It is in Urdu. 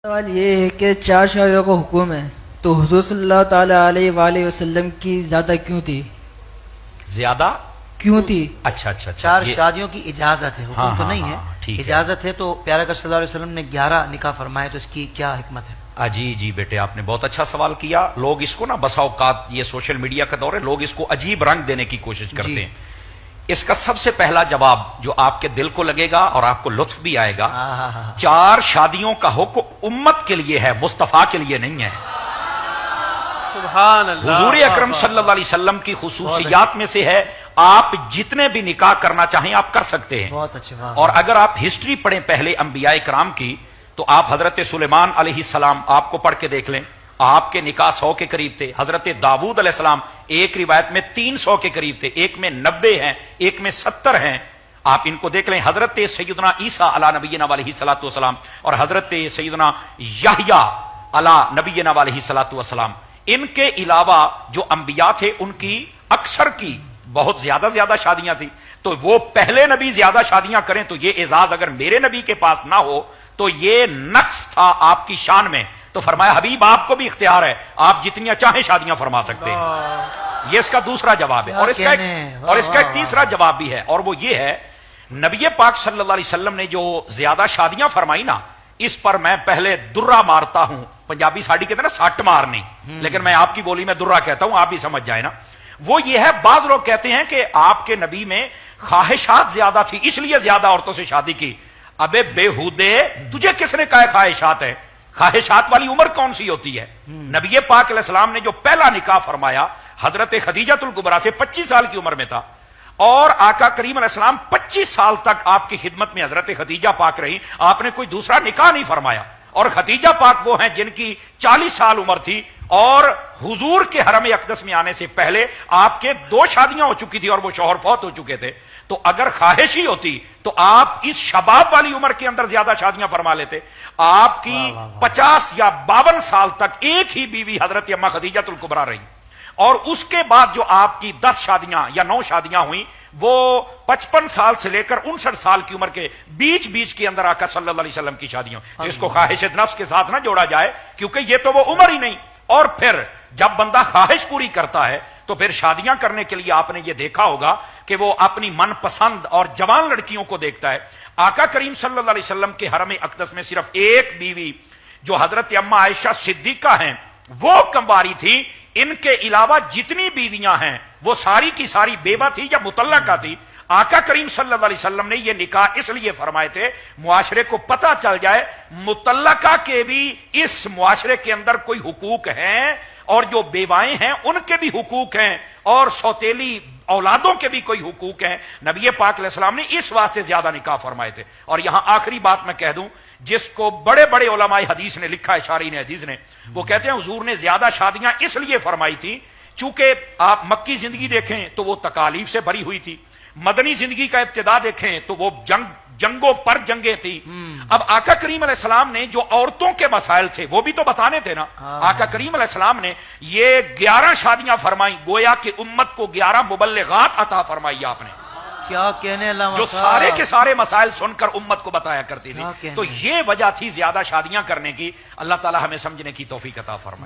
سوال یہ ہے کہ 4 شادیوں کا حکم ہے تو حضور صلی اللہ تعالیٰ علیہ وآلہ وسلم کی زیادہ کیوں تھی؟ زیادہ کیوں تھی؟ اچھا 4 شادیوں کی اجازت ہے، حکم تو نہیں ہے، ٹھیک ہے، اجازت ہے۔ تو پیارے آقا صلی اللہ علیہ وسلم نے 11 نکاح فرمائے، تو اس کی کیا حکمت ہے؟ جی بیٹے آپ نے بہت اچھا سوال کیا۔ لوگ اس کو نا بسا اوقات، یہ سوشل میڈیا کا دور ہے، لوگ اس کو عجیب رنگ دینے کی کوشش کرتے ہیں۔ اس کا سب سے پہلا جواب جو آپ کے دل کو لگے گا اور آپ کو لطف بھی آئے گا، 4 شادیوں کا حکم امت کے لیے ہے، مصطفیٰ کے لیے نہیں ہے۔ سبحان اللہ۔ حضور اکرم صلی اللہ علیہ وسلم کی خصوصیات میں سے ہے آپ جتنے بھی نکاح کرنا چاہیں آپ کر سکتے ہیں۔ بہت اچھے۔ اور اگر آپ ہسٹری پڑھیں پہلے انبیاء کرام کی تو آپ حضرت سلیمان علیہ السلام آپ کو پڑھ کے دیکھ لیں، آپ کے نکاح 100 کے قریب تھے۔ حضرت داؤد علیہ السلام ایک روایت میں 300 کے قریب تھے، ایک میں 90 ہیں، ایک میں 70 ہیں۔ آپ ان کو دیکھ لیں۔ حضرت سیدنا عیسیٰ علی نبینا علیہ الصلوۃ والسلام اور حضرت سیدنا یحییٰ علی نبینا علیہ الصلوۃ والسلام، ان کے علاوہ جو انبیاء تھے ان کی اکثر کی بہت زیادہ شادیاں تھیں۔ تو وہ پہلے نبی زیادہ شادیاں کریں تو یہ اعزاز اگر میرے نبی کے پاس نہ ہو تو یہ نقص تھا آپ کی شان میں۔ تو فرمایا حبیب آپ کو بھی اختیار ہے، آپ جتنی چاہیں شادیاں فرما سکتے ہیں۔ یہ اس کا دوسرا جواب ہے۔ اور اس کا ایک تیسرا جواب بھی ہے، اور وہ یہ ہے نبی پاک صلی اللہ علیہ وسلم نے جو زیادہ شادیاں فرمائی نا، اس پر میں پہلے درہ مارتا ہوں۔ پنجابی ساڑی کہتے ہیں نا سٹ مارنی، لیکن میں آپ کی بولی میں درہ کہتا ہوں، آپ بھی سمجھ جائیں نا۔ وہ یہ ہے، بعض لوگ کہتے ہیں کہ آپ کے نبی میں خواہشات زیادہ تھی اس لیے زیادہ عورتوں سے شادی کی۔ ابے بےہودے، تجھے کس نے کہا خواہشات ہے؟ خواہشات والی عمر کون سی ہوتی ہے؟ نبی پاک علیہ السلام نے جو پہلا نکاح فرمایا حضرت خدیجۃ الکبریٰ سے 25 سال کی عمر میں تھا، اور آقا کریم علیہ السلام 25 سال تک آپ کی خدمت میں حضرت خدیجہ پاک رہی، آپ نے کوئی دوسرا نکاح نہیں فرمایا۔ اور خدیجہ پاک وہ ہیں جن کی 40 سال عمر تھی، اور حضور کے حرم اقدس میں آنے سے پہلے آپ کے 2 شادیاں ہو چکی تھی اور وہ شوہر فوت ہو چکے تھے۔ تو اگر خواہش ہی ہوتی تو آپ اس شباب والی عمر کے اندر زیادہ شادیاں فرما لیتے۔ آپ کی 50 یا 52 سال تک ایک ہی بیوی حضرت اماں خدیجۃ الکبریٰ رہی، اور اس کے بعد جو آپ کی 10 شادیاں یا 9 شادیاں ہوئیں وہ 55 سال سے لے کر 59 سال کی عمر کے بیچ کے اندر آقا صلی اللہ علیہ وسلم کی شادیاں۔ تو اس کو خواہش نفس کے ساتھ نہ جوڑا جائے، کیونکہ یہ تو وہ عمر ہی نہیں۔ اور پھر جب بندہ خواہش پوری کرتا ہے تو پھر شادیاں کرنے کے لیے آپ نے یہ دیکھا ہوگا کہ وہ اپنی من پسند اور جوان لڑکیوں کو دیکھتا ہے۔ آقا کریم صلی اللہ علیہ وسلم کے حرم اقدس میں صرف ایک بیوی جو حضرت اماں عائشہ صدیقہ ہیں وہ کنواری تھی، ان کے علاوہ جتنی بیویاں ہیں وہ ساری کی ساری بیوہ تھی یا مطلقہ تھی۔ آقا کریم صلی اللہ علیہ وسلم نے یہ نکاح اس لیے فرمائے تھے معاشرے کو پتہ چل جائے مطلقہ کے بھی اس معاشرے کے اندر کوئی حقوق ہیں، اور جو بیوائیں ہیں ان کے بھی حقوق ہیں، اور سوتیلی اولادوں کے بھی کوئی حقوق ہیں۔ نبی پاک علیہ السلام نے اس واسطے زیادہ نکاح فرمائے تھے۔ اور یہاں آخری بات میں کہہ دوں، جس کو بڑے علماء حدیث نے لکھا ہے، شارحین حدیث نے، وہ کہتے ہیں حضور نے زیادہ شادیاں اس لیے فرمائی تھی چونکہ آپ مکی زندگی دیکھیں تو وہ تکالیف سے بھری ہوئی تھی، مدنی زندگی کا ابتدا دیکھیں تو وہ جنگوں پر جنگیں تھی۔ اب آقا کریم علیہ السلام نے جو عورتوں کے مسائل تھے وہ بھی تو بتانے تھے نا۔ آقا کریم علیہ السلام نے یہ 11 شادیاں فرمائی، گویا کہ امت کو 11 مبلغات عطا فرمائی آپ نے، کیا کہنے اللہ، جو سارے کے سارے مسائل سن کر امت کو بتایا کرتی تھی۔ تو یہ وجہ تھی زیادہ شادیاں کرنے کی۔ اللہ تعالی ہمیں سمجھنے کی توفیق عطا فرمائے۔